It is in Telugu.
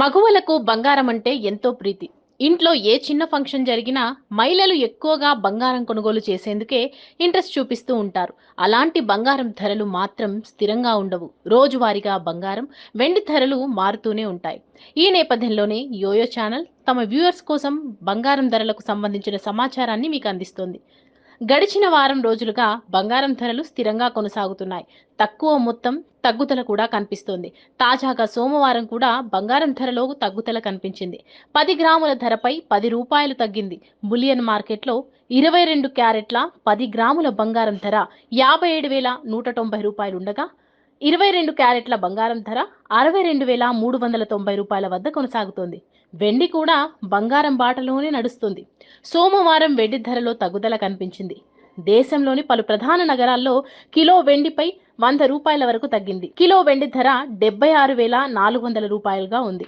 మగువలకు బంగారం అంటే ఎంతో ప్రీతి. ఇంట్లో ఏ చిన్న ఫంక్షన్ జరిగినా మహిళలు ఎక్కువగా బంగారం కొనుగోలు చేసేందుకే ఇంట్రెస్ట్ చూపిస్తూ ఉంటారు. అలాంటి బంగారం ధరలు మాత్రం స్థిరంగా ఉండవు. రోజువారీగా బంగారం, వెండి ధరలు మారుతూనే ఉంటాయి. ఈ నేపథ్యంలోనే యోయో ఛానల్ తమ వ్యూవర్స్ కోసం బంగారం ధరలకు సంబంధించిన సమాచారాన్ని మీకు అందిస్తోంది. గడిచిన వారం రోజులుగా బంగారం ధరలు స్థిరంగా కొనసాగుతున్నాయి. తక్కువ మొత్తం తగ్గుదల కూడా కనిపిస్తోంది. తాజాగా సోమవారం కూడా బంగారం ధరలో తగ్గుదల కనిపించింది. 10 గ్రాముల ధరపై రూ. 10 తగ్గింది. బులియన్ మార్కెట్లో 22 క్యారెట్ల 10 గ్రాముల బంగారం ధర రూ. 57,190 ఉండగా, 22 క్యారెట్ల బంగారం ధర రూ. 62,390 వద్ద కొనసాగుతోంది. వెండి కూడా బంగారం బాటలోనే నడుస్తుంది. సోమవారం వెండి ధరలో తగ్గుదల కనిపించింది. దేశంలోని పలు ప్రధాన నగరాల్లో కిలో వెండిపై రూ. 100 వరకు తగ్గింది. కిలో వెండి ధర రూ. 76,400గా ఉంది.